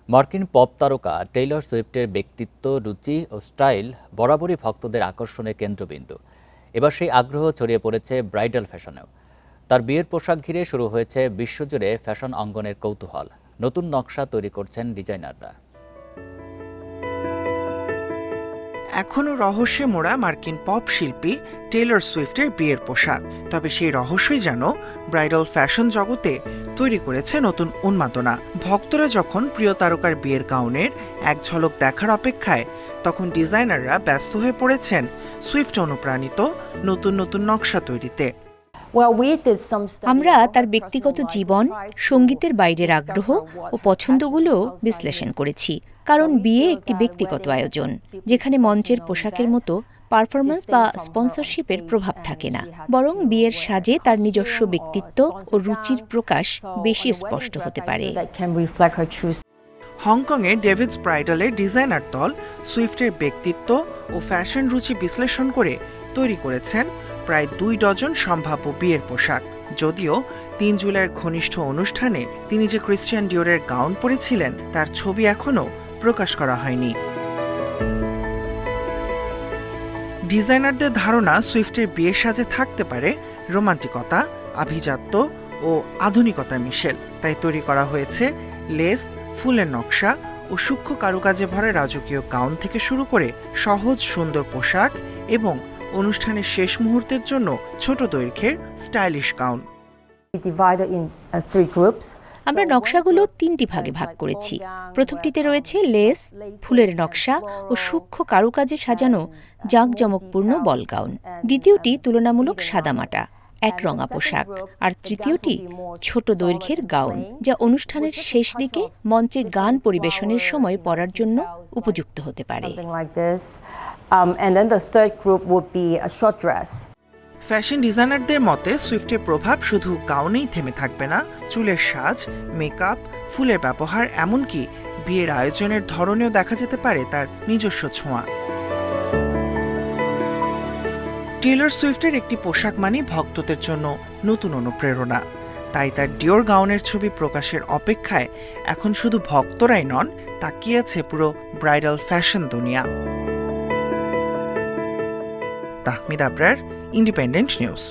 মার্কিন পপ তারকা টেইলর সুইফটের ব্যক্তিত্ব, রুচি ও স্টাইল বরাবরই ভক্তদের আকর্ষণের কেন্দ্রবিন্দু। এবার সেই আগ্রহ ছড়িয়ে পড়েছে ব্রাইডাল ফ্যাশনেও। তার বিয়ের পোশাক ঘিরে শুরু হয়েছে বিশ্বজুড়ে ফ্যাশন অঙ্গনের কৌতূহল। নতুন নকশা তৈরি করছেন ডিজাইনাররা। এখনও রহস্যে মোড়া মার্কিন পপ শিল্পী টেইলর সুইফটের বিয়ের পোশাক। তবে সেই রহস্যই যেন ব্রাইডাল ফ্যাশন জগতে তৈরি করেছে নতুন উন্মাদনা। ভক্তরা যখন প্রিয় তারকার বিয়ের গাউনের এক ঝলক দেখার অপেক্ষায়, তখন ডিজাইনাররা ব্যস্ত হয়ে পড়েছেন সুইফট অনুপ্রাণিত নতুন নতুন নকশা তৈরিতে। আমরা তার ব্যক্তিগত জীবন, সঙ্গীতের বাইরের আগ্রহ ও পছন্দগুলো বিশ্লেষণ করেছি। কারণ বিয়ে একটি ব্যক্তিগত আয়োজন, যেখানে মঞ্চের পোশাকের মতো পারফরম্যান্স বা স্পন্সরশিপের প্রভাব থাকে না, বরং বিয়ের সাজে তার নিজস্ব ব্যক্তিত্ব ও রুচির প্রকাশ বেশি স্পষ্ট হতে পারে। হংকংয়ে ডেভিডস ব্রাইডালের ডিজাইনার দল সুইফটের ব্যক্তিত্ব ও ফ্যাশন রুচি বিশ্লেষণ করে তৈরি করেছেন প্রায় 2 ডজন সম্ভাব্য বিয়ের পোশাক। যদিও 3 জুলাইয়ের ঘনিষ্ঠ অনুষ্ঠানে তিনি যে ক্রিশ্চিয়ান ডিওরের গাউন পরেছিলেন তার ছবি এখনও প্রকাশ করা হয়নি। ডিজাইনারদের ধারণা, সুইফটের বিয়ের সাজে থাকতে পারে রোমান্টিকতা, আভিজাত্য ও আধুনিকতার মিশেল। তাই তৈরি করা হয়েছে লেস, ফুলের নকশা ও সূক্ষ্ম কারুকাজে ভরা রাজকীয় গাউন থেকে শুরু করে সহজ সুন্দর পোশাক এবং অনুষ্ঠানের শেষ মুহূর্তের জন্য ছোট দৈর্ঘ্যের স্টাইলিশ গাউন। আমরা নকশাগুলো 3টি ভাগে ভাগ করেছি। প্রথমটিতে রয়েছে লেস, ফুলের নকশা ও সূক্ষ্ম কারুকাজে সাজানো জাঁকজমকপূর্ণ বল গাউন। দ্বিতীয়টি তুলনামূলক সাদামাটা একরঙা পোশাক, আর তৃতীয়টি ছোট দৈর্ঘ্যের গাউন, যা অনুষ্ঠানের শেষ দিকে মঞ্চে গান পরিবেশনের সময় পরার জন্য উপযুক্ত হতে পারে। ফ্যাশন ডিজাইনারদের মতে সুইফটের প্রভাব শুধু গাউনেই থেমে থাকবে না। চুলের সাজ, মেকআপ, ফুলের ব্যবহার, এমনকি বিয়ের আয়োজনের ধরনেও দেখা যেতে পারে তার নিজস্ব ছোঁয়া। টেইলর সুইফটের একটি পোশাক মানে ভক্তদের জন্য নতুন অনুপ্রেরণা। তাই তার ডিওর গাউনের ছবি প্রকাশের অপেক্ষায় এখন শুধু ভক্তরাই নন, তাকিয়ে আছে পুরো ব্রাইডাল ফ্যাশন দুনিয়া। Tahmid Abrar, independent news.